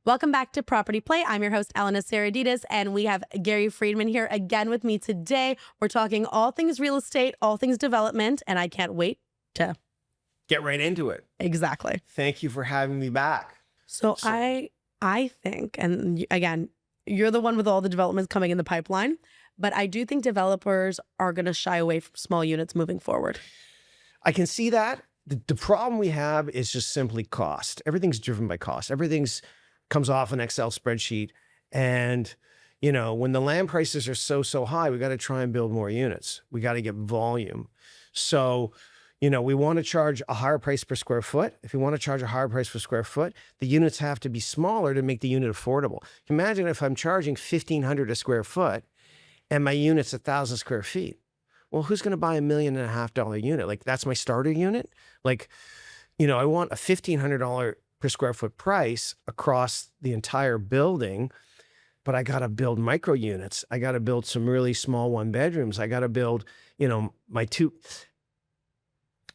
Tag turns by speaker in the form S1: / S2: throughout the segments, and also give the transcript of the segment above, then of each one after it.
S1: Welcome back to Property Play. I'm your host, Elena Saradidis, and we have Gary Friedman here again with me today. We're talking all things real estate, all things development, and I can't wait to
S2: get right into it.
S1: Exactly.
S2: Thank you for having me back.
S1: So I think, and again, you're the one with all the developments coming in the pipeline, but I do think developers are going to shy away from small units moving forward.
S2: I can see that. The problem we have is just simply cost. Everything's driven by cost. Everything's comes off an Excel spreadsheet. And, you know, when the land prices are so high, we got to try and build more units. We got to get volume. So, you know, we want to charge a higher price per square foot. If we want to charge a higher price per square foot, the units have to be smaller to make the unit affordable. Imagine if I'm charging $1,500 a square foot and my unit's 1,000 square feet. Well, who's going to buy $1.5 million unit? Like, that's my starter unit. Like, you know, I want a $1,500 per square foot price across the entire building, but I got to build micro units. I got to build some really small one bedrooms. I got to build, you know, I can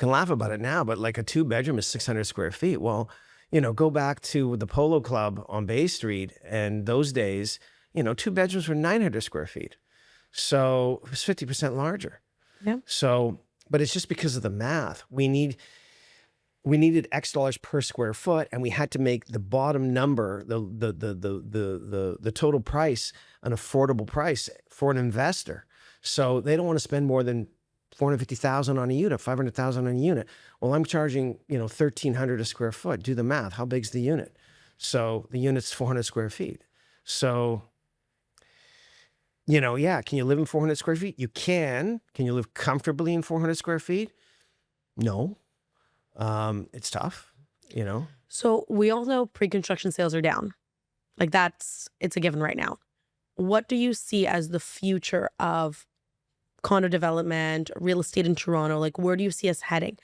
S2: laugh about it now, but like a 2-bedroom is 600 square feet. Well, you know, go back to the Polo Club on Bay Street, and those days, you know, 2 bedrooms were 900 square feet. So it was 50% larger.
S1: Yeah.
S2: So, but it's just because of the math. We needed X dollars per square foot, and we had to make the bottom number, the total price, an affordable price for an investor. So they don't want to spend more than $450,000 on a unit, $500,000 on a unit. Well, I'm charging, you know, $1,300 a square foot. Do the math. How big's the unit? So the unit's 400 square feet. So, you know, yeah, can you live in 400 square feet? You can. Can you live comfortably in 400 square feet? No. It's tough, you know?
S1: So we all know pre-construction sales are down. Like it's a given right now. What do you see as the future of condo development, real estate in Toronto? Like, where do you see us heading?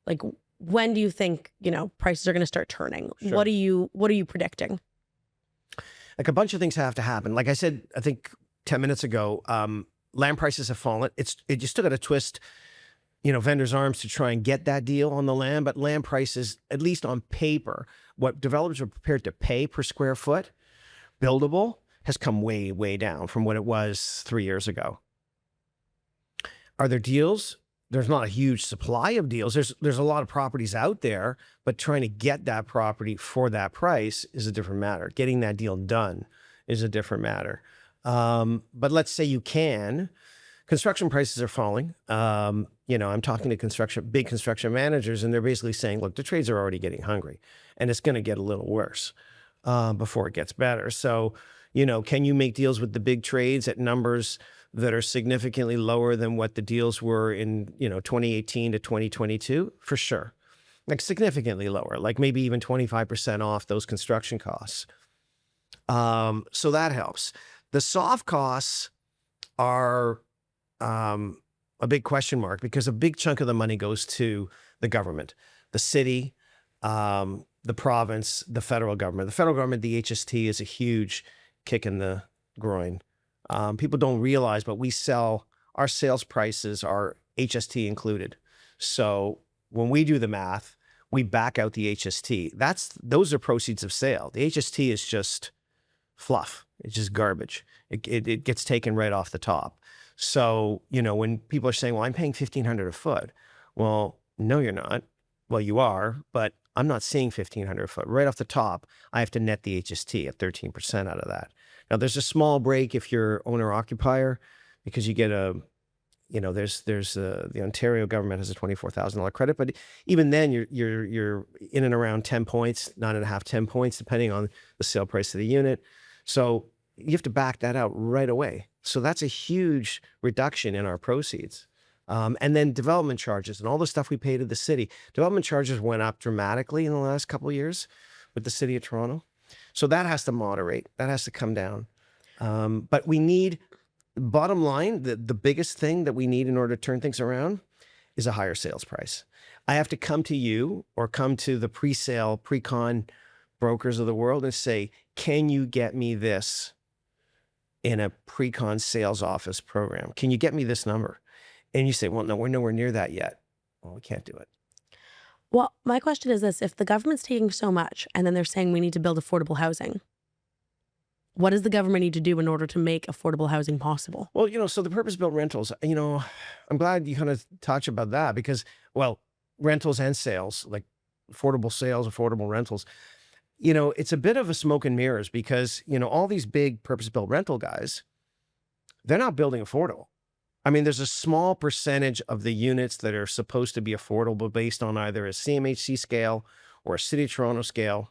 S1: Like, when do you think, you know, prices are going to start turning?
S2: Sure.
S1: What are you predicting?
S2: Like, a bunch of things have to happen. Like I said, I think 10 minutes ago, land prices have fallen. It just still got to twist, you know, vendors' arms to try and get that deal on the land, but land prices, at least on paper, what developers are prepared to pay per square foot, buildable, has come way, way down from what it was 3 years ago. Are there deals? There's not a huge supply of deals. There's a lot of properties out there, but trying to get that property for that price is a different matter. Getting that deal done is a different matter. But let's say you can. Construction prices are falling. You know, I'm talking to big construction managers, and they're basically saying, look, the trades are already getting hungry, and it's going to get a little worse before it gets better. So, you know, can you make deals with the big trades at numbers that are significantly lower than what the deals were in, you know, 2018 to 2022? For sure. Like, significantly lower, like maybe even 25% off those construction costs. So that helps. The soft costs are a big question mark, because a big chunk of the money goes to the government, the city, the province, the federal government. The federal government, the HST, is a huge kick in the groin. People don't realize, but our sales prices are HST included. So when we do the math, we back out the HST. Those are proceeds of sale. The HST is just fluff. It's just garbage. It gets taken right off the top. So, you know, when people are saying, well, I'm paying $1,500 a foot. Well, no, you're not. Well, you are, but I'm not seeing $1,500 a foot. Right off the top, I have to net the HST at 13% out of that. Now, there's a small break if you're owner-occupier, because you get the Ontario government has a $24,000 credit, but even then you're in and around 10 points, 9.5, 10 points, depending on the sale price of the unit. So you have to back that out right away. So that's a huge reduction in our proceeds. And then development charges and all the stuff we pay to the city. Development charges went up dramatically in the last couple of years with the city of Toronto. So that has to moderate. That has to come down. But we need, bottom line, the biggest thing that we need in order to turn things around is a higher sales price. I have to come to you or come to the pre-sale, pre-con brokers of the world and say, can you get me this in a pre-con sales office program? Can you get me this number? And you say, well, no, we're nowhere near that yet. Well, we can't do it.
S1: Well, my question is this: if the government's taking so much and then they're saying we need to build affordable housing, what does the government need to do in order to make affordable housing possible?
S2: Well, so the purpose-built rentals, I'm glad you kind of touch about that because, well, rentals and sales, like affordable sales, affordable rentals, it's a bit of a smoke and mirrors because, all these big purpose-built rental guys, they're not building affordable. I mean, there's a small percentage of the units that are supposed to be affordable based on either a CMHC scale or a City of Toronto scale.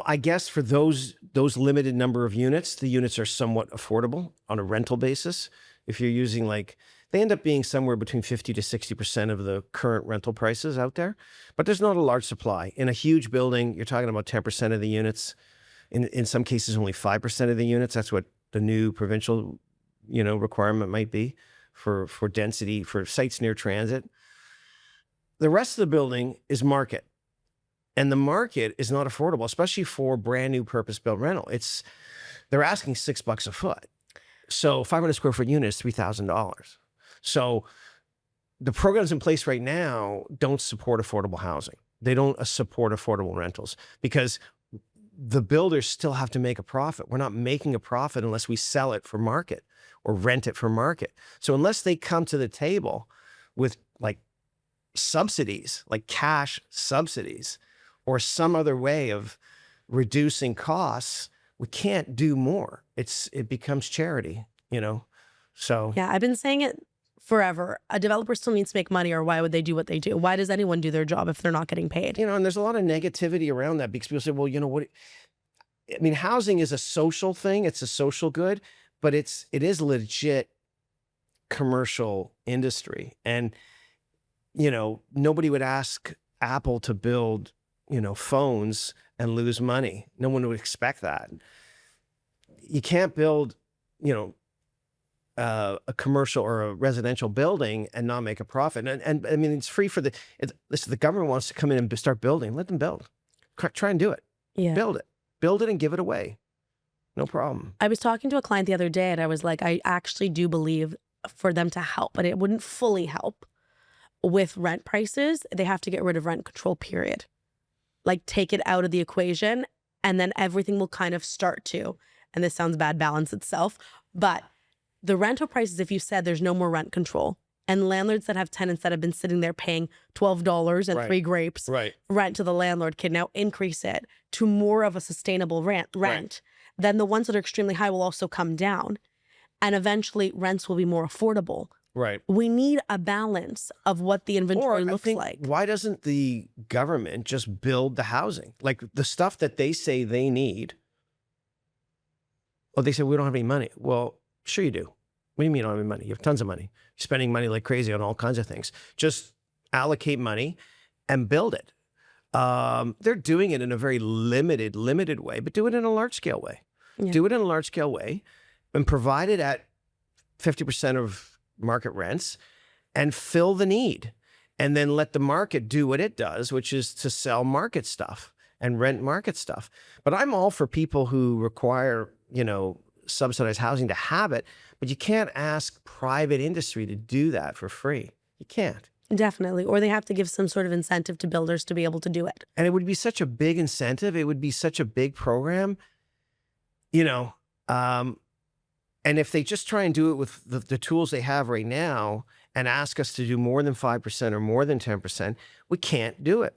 S2: I guess for those limited number of units, the units are somewhat affordable on a rental basis. If you're using they end up being somewhere between 50 to 60% of the current rental prices out there, but there's not a large supply. In a huge building, you're talking about 10% of the units. In some cases, only 5% of the units. That's what the new provincial, requirement might be for density, for sites near transit. The rest of the building is market. And the market is not affordable, especially for brand new purpose-built rental. They're asking $6 a foot. So 500 square foot unit is $3,000. So the programs in place right now don't support affordable housing. They don't support affordable rentals because the builders still have to make a profit. We're not making a profit unless we sell it for market or rent it for market. So unless they come to the table with subsidies, like cash subsidies, or some other way of reducing costs, we can't do more. It becomes charity, So
S1: Yeah, I've been saying it forever. A developer still needs to make money, or why would they do what they do? Why does anyone do their job if they're not getting paid?
S2: and there's a lot of negativity around that because people say, well, what? I mean, housing is a social thing. It's a social good, but it is legit commercial industry. And, nobody would ask Apple to build phones and lose money. No one would expect that. You can't build, a commercial or a residential building and not make a profit. And I mean, it's free for listen, the government wants to come in and start building. Let them build. Try and do it.
S1: Yeah.
S2: Build it and give it away. No problem.
S1: I was talking to a client the other day and I was like, I actually do believe for them to help, but it wouldn't fully help with rent prices. They have to get rid of rent control, period. Take it out of the equation, and then everything will kind of start to, and this sounds bad, balance itself. But the rental prices, if you said there's no more rent control, and landlords that have tenants that have been sitting there paying $12 and
S2: Right.
S1: 3 grapes
S2: Right.
S1: rent to the landlord can now increase it to more of a sustainable rent.
S2: Right.
S1: Then the ones that are extremely high will also come down, and eventually rents will be more affordable.
S2: Right.
S1: We need a balance of what the
S2: Or
S1: inventory
S2: I
S1: looks
S2: think,
S1: like.
S2: why doesn't the government just build the housing? The stuff that they say they need. Oh, they say we don't have any money. Well, sure you do. What do you mean you don't have any money? You have tons of money. You're spending money like crazy on all kinds of things. Just allocate money and build it. They're doing it in a very limited way, but do it in a large scale way.
S1: Yeah.
S2: Do it in a large scale way and provide it at 50% of market rents and fill the need. And then let the market do what it does, which is to sell market stuff and rent market stuff. But I'm all for people who require, subsidized housing to have it, but you can't ask private industry to do that for free. You can't.
S1: Definitely. Or they have to give some sort of incentive to builders to be able to do it.
S2: And it would be such a big incentive. It would be such a big program, and if they just try and do it with the tools they have right now and ask us to do more than 5% or more than 10%, we can't do it.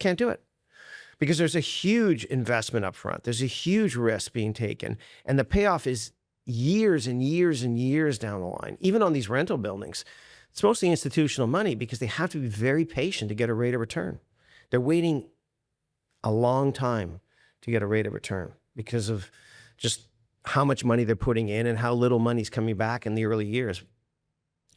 S2: Can't do it. Because there's a huge investment up front. There's a huge risk being taken. And the payoff is years and years and years down the line. Even on these rental buildings, it's mostly institutional money because they have to be very patient to get a rate of return. They're waiting a long time to get a rate of return because of just how much money they're putting in and how little money's coming back in the early years.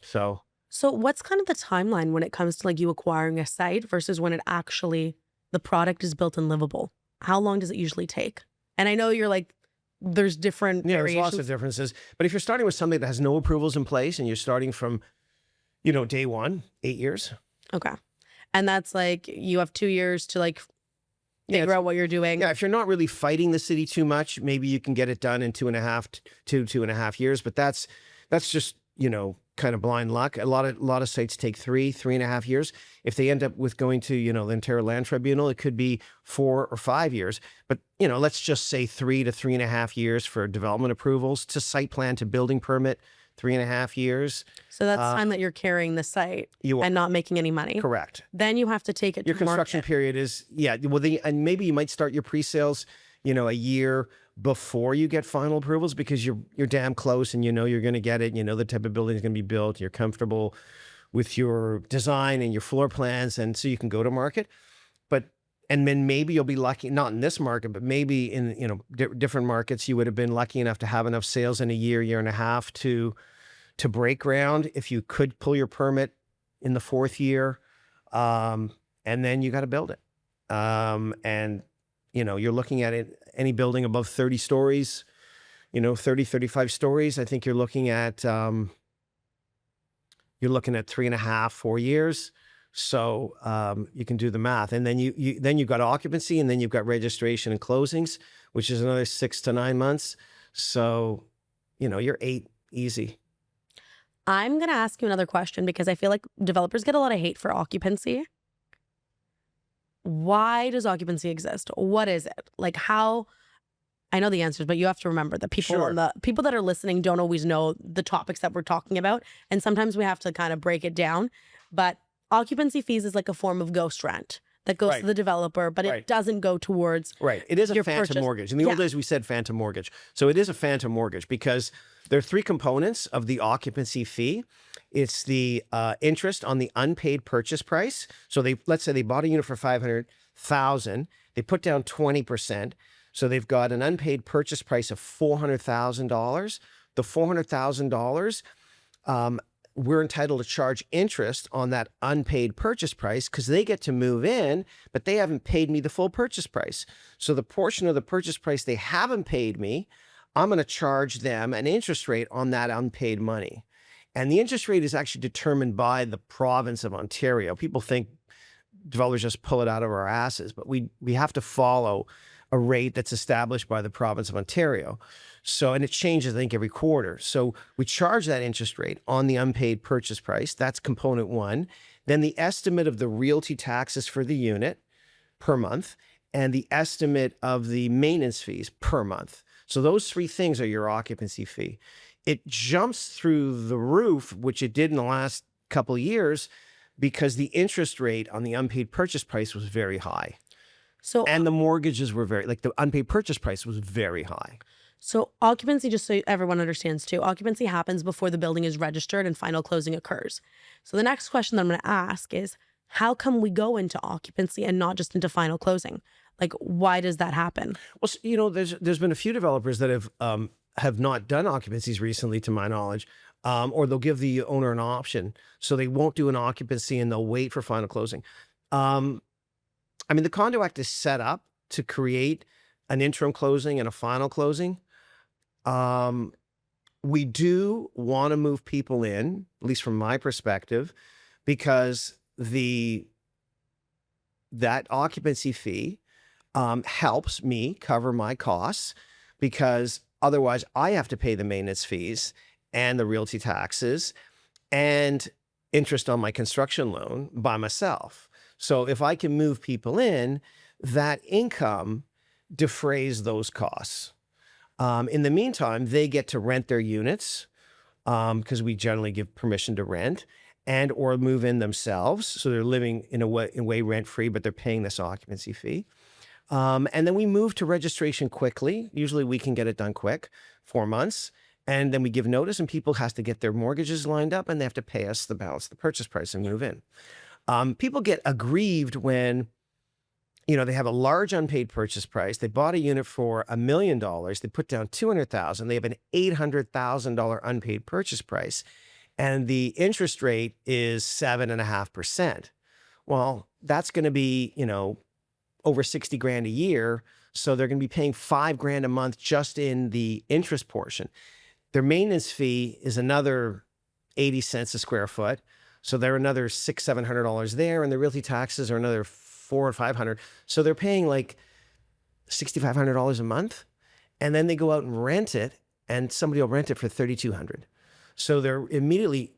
S2: So
S1: what's kind of the timeline when it comes to you acquiring a site versus when it actually, the product is built and livable? How long does it usually take? And I know you're there's different variations.
S2: There's lots of differences. But if you're starting with something that has no approvals in place and you're starting from, day one, 8 years.
S1: Okay. And that's you have 2 years to figure out what you're doing.
S2: Yeah, if you're not really fighting the city too much, maybe you can get it done in 2.5 years. But that's just, kind of blind luck. A lot of sites take 3.5 years. If they end up with going to, the Ontario Land Tribunal, it could be 4 or 5 years. But, let's just say 3 to 3.5 years for development approvals, to site plan to building permit, 3.5 years.
S1: So that's time that you're carrying the site and not making any money.
S2: Correct.
S1: Then you have to take it
S2: Your
S1: to
S2: construction
S1: market.
S2: period is, and maybe you might start your pre-sales, a year before you get final approvals, because you're damn close and you're going to get it. The type of building is going to be built. You're comfortable with your design and your floor plans, and so you can go to market. And then maybe you'll be lucky, not in this market, but maybe in different markets, you would have been lucky enough to have enough sales in a year and a half to break ground if you could pull your permit in the 4th year, and then you got to build it. And you're looking at it, any building above 30 stories, 30, 35 stories. I think you're looking at 3.5, 4 years. So you can do the math, and then you've got occupancy, and then you've got registration and closings, which is another 6 to 9 months. So, you're 8 easy.
S1: I'm going to ask you another question, because I feel like developers get a lot of hate for occupancy. Why does occupancy exist? What is it? Like, how? I know the answers, but you have to remember that people that are listening don't always know the topics that we're talking about, and sometimes we have to kind of break it down. But occupancy fees is like a form of ghost rent that goes to the developer, but it doesn't go towards
S2: It is a
S1: your
S2: phantom
S1: purchase.
S2: mortgage. In the old days, we said phantom mortgage. So it is a phantom mortgage, because there are 3 components of the occupancy fee. It's the interest on the unpaid purchase price. So let's say they bought a unit for $500,000. They put down 20%. So they've got an unpaid purchase price of $400,000. The $400,000, we're entitled to charge interest on that unpaid purchase price, because they get to move in, but they haven't paid me the full purchase price. So the portion of the purchase price they haven't paid me, I'm going to charge them an interest rate on that unpaid money. And the interest rate is actually determined by the province of Ontario. People think developers just pull it out of our asses, but we have to follow a rate that's established by the province of Ontario. So, and it changes, I think, every quarter. So we charge that interest rate on the unpaid purchase price. That's component 1. Then the estimate of the realty taxes for the unit per month, and the estimate of the maintenance fees per month. So those 3 things are your occupancy fee. It jumps through the roof, which it did in the last couple of years, because the interest rate on the unpaid purchase price was very high. And the mortgages were the unpaid purchase price was very high.
S1: So occupancy, just so everyone understands too, occupancy happens before the building is registered and final closing occurs. So the next question that I'm going to ask is, how come we go into occupancy and not just into final closing? Like, why does that happen?
S2: Well, there's been a few developers that have not done occupancies recently, to my knowledge, or they'll give the owner an option. So they won't do an occupancy and they'll wait for final closing. The Condo Act is set up to create an interim closing and a final closing. We do want to move people in, at least from my perspective, because that occupancy fee helps me cover my costs, because otherwise I have to pay the maintenance fees and the realty taxes and interest on my construction loan by myself. So if I can move people in, that income defrays those costs. In the meantime, they get to rent their units, because we generally give permission to rent, and or move in themselves. So they're living in a way rent-free, but they're paying this occupancy fee. And then we move to registration quickly. Usually we can get it done quick, 4 months. And then we give notice, and people has to get their mortgages lined up, and they have to pay us the balance of the purchase price and move in. People get aggrieved when, they have a large unpaid purchase price. They bought a unit for $1 million. They put down $200,000. They have an $800,000 unpaid purchase price, and the interest rate is 7.5%. Well, that's going to be, over 60 grand a year. So they're going to be paying $5,000 a month just in the interest portion. Their maintenance fee is another 80 cents a square foot. So they're another $600-700 there, and the realty taxes are another $400 or $500. So they're paying like $6,500 a month, and then they go out and rent it, and somebody will rent it for $3,200. So they're immediately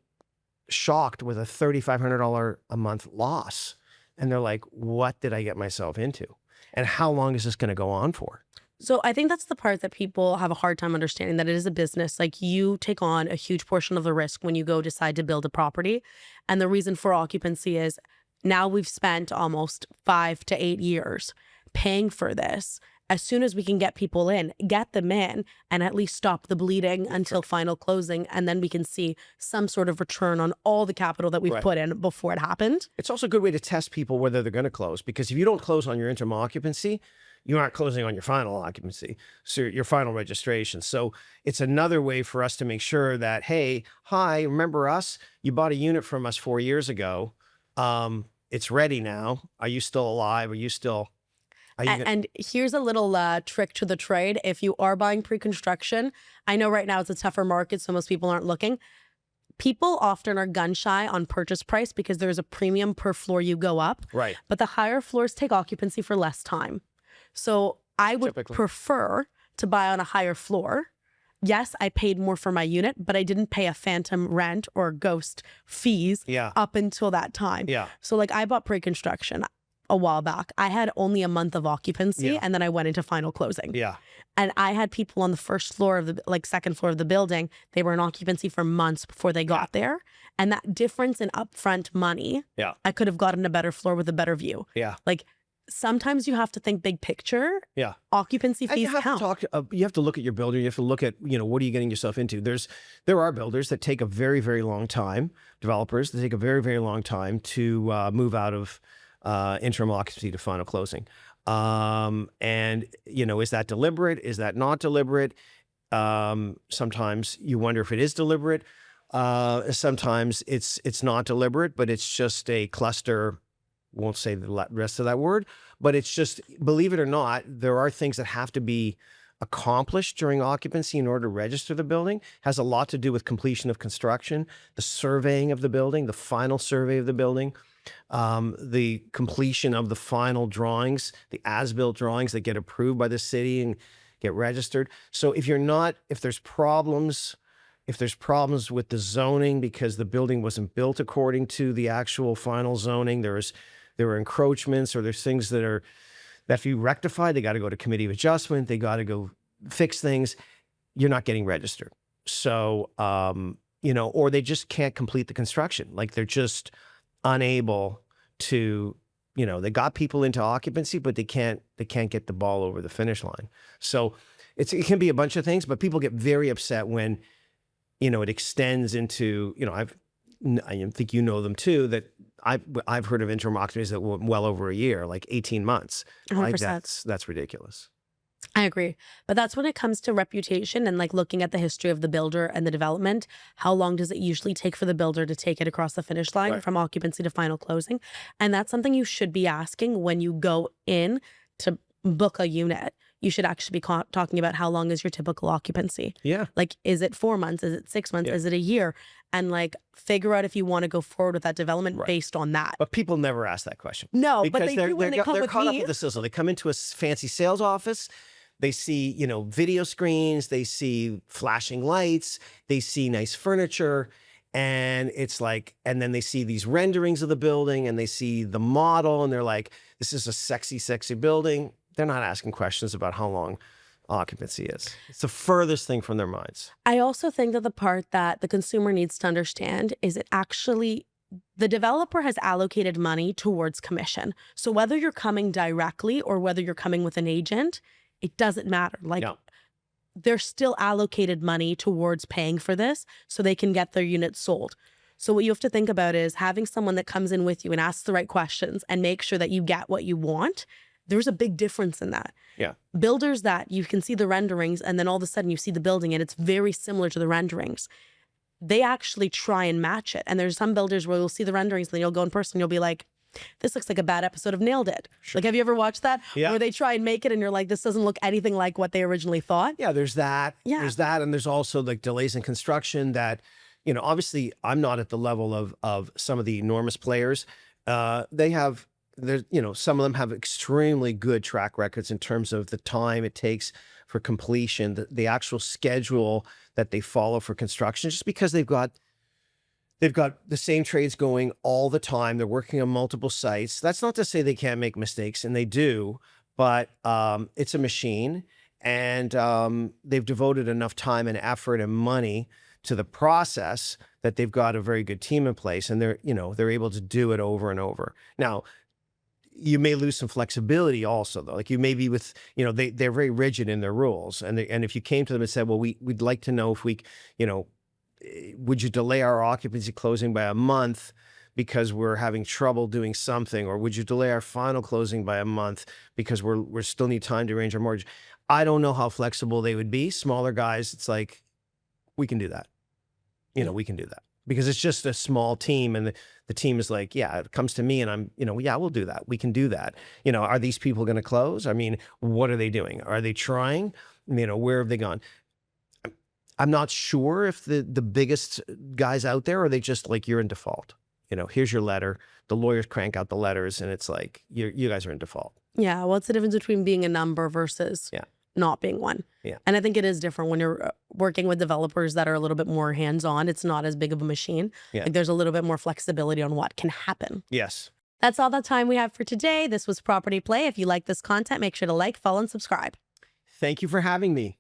S2: shocked with a $3,500 a month loss. And they're like, what did I get myself into? And how long is this going to go on for?
S1: So I think that's the part that people have a hard time understanding, that it is a business. Like, you take on a huge portion of the risk when you go decide to build a property. And the reason for occupancy is now we've spent almost 5 to 8 years paying for this. As soon as we can get people in, get them in, and at least stop the bleeding until final closing, and then we can see some sort of return on all the capital that we've put in before it happened.
S2: It's also a good way to test people whether they're going to close, because if you don't close on your interim occupancy, you aren't closing on your final occupancy, so your final registration. So it's another way for us to make sure that, hey, hi, remember us? You bought a unit from us 4 years ago. It's ready now. Are you still alive? Are you still...
S1: And here's a little trick to the trade. If you are buying pre-construction, I know right now it's a tougher market, so most people aren't looking. People often are gun shy on purchase price because there's a premium per floor you go up.
S2: Right.
S1: But the higher floors take occupancy for less time. So I would prefer to buy on a higher floor. Yes, I paid more for my unit, but I didn't pay a phantom rent or ghost fees up until that time.
S2: Yeah.
S1: So like, I bought pre-construction a while back. I had only a month of occupancy, and then I went into final closing.
S2: Yeah.
S1: And I had people on the first floor of the, like, second floor of the building. They were in occupancy for months before they got there. And that difference in upfront money, I could have gotten a better floor with a better view.
S2: Yeah.
S1: Like, sometimes you have to think big picture.
S2: Yeah.
S1: Occupancy fees
S2: you have
S1: count.
S2: to you have to look at your builder. You have to look at, what are you getting yourself into? There are builders that take a very, very long time, developers that take a very, very long time to move out of interim occupancy to final closing. And, is that deliberate? Is that not deliberate? Sometimes you wonder if it is deliberate. Sometimes it's not deliberate, but it's just a cluster. Won't say the rest of that word, but it's just, believe it or not, there are things that have to be accomplished during occupancy in order to register the building. Has a lot to do with completion of construction, the surveying of the building, the final survey of the building, the completion of the final drawings, the as-built drawings that get approved by the city and get registered. So if there's problems with the zoning because the building wasn't built according to the actual final zoning, there were encroachments, or there's things that if you rectify, they got to go to committee of adjustment, they got to go fix things, you're not getting registered. So, or they just can't complete the construction. Like, they're just unable to, they got people into occupancy, but they can't get the ball over the finish line. So it can be a bunch of things, but people get very upset when, it extends into, I think you know them too, that I've heard of interim occupancies that went well over a year, like 18 months.
S1: 100%.
S2: Like, that's ridiculous.
S1: I agree. But that's when it comes to reputation and, like, looking at the history of the builder and the development. How long does it usually take for the builder to take it across the finish line from occupancy to final closing? And that's something you should be asking when you go in to book a unit. You should actually be talking about, how long is your typical occupancy? Yeah. Like, is it 4 months? Is it 6 months? Is it a year? And, like, figure out if you want to go forward with that development based on that.
S2: But people never ask that question.
S1: No, but they do when they come with me.
S2: They're caught up with the sizzle. They come into a fancy sales office. They see, video screens. They see flashing lights. They see nice furniture. And it's like, and then they see these renderings of the building, and they see the model, and they're like, this is a sexy, sexy building. They're not asking questions about how long occupancy is. It's the furthest thing from their minds.
S1: I also think that the part that the consumer needs to understand is the developer has allocated money towards commission. So whether you're coming directly or whether you're coming with an agent, it doesn't matter. Like, they're still allocated money towards paying for this so they can get their units sold. So what you have to think about is having someone that comes in with you and asks the right questions and make sure that you get what you want. There's a big difference in that. Yeah. Builders that you can see the renderings, and then all of a sudden you see the building and it's very similar to the renderings. They actually try and match it. And there's some builders where you'll see the renderings and then you'll go in person and you'll be like, this looks like a bad episode of Nailed It. Sure. Like, have you ever watched that? Yeah. Where they try and make it and you're like, this doesn't look anything like what they originally thought.
S2: Yeah, there's that. Yeah. There's that. And there's also, like, delays in construction that, obviously I'm not at the level of some of the enormous players. Some of them have extremely good track records in terms of the time it takes for completion, the actual schedule that they follow for construction, just because they've got They've got the same trades going all the time. They're working on multiple sites. That's not to say they can't make mistakes, and they do, but it's a machine, and they've devoted enough time and effort and money to the process that they've got a very good team in place, and they're able to do it over and over. Now, you may lose some flexibility also, though. Like you may be with, they're very rigid in their rules, and if you came to them and said, well, we'd like to know if would you delay our occupancy closing by a month because we're having trouble doing something, or would you delay our final closing by a month because we're still need time to arrange our mortgage? I don't know how flexible they would be. Smaller guys, it's like, we can do that. We can do that because it's just a small team, and the team is like, yeah, it comes to me and I'm, yeah, we'll do that. We can do that. Are these people going to close? I mean, what are they doing? Are they trying? Where have they gone? I'm not sure if the biggest guys out there, are they just like, you're in default. Here's your letter. The lawyers crank out the letters, and it's like, you guys are in default.
S1: Yeah. What's the difference between being a number versus not being one?
S2: Yeah.
S1: And I think it is different when you're working with developers that are a little bit more hands-on. It's not as big of a machine.
S2: Yeah.
S1: Like there's a little bit more flexibility on what can happen.
S2: Yes.
S1: That's all the time we have for today. This was Property Play. If you like this content, make sure to like, follow, and subscribe.
S2: Thank you for having me.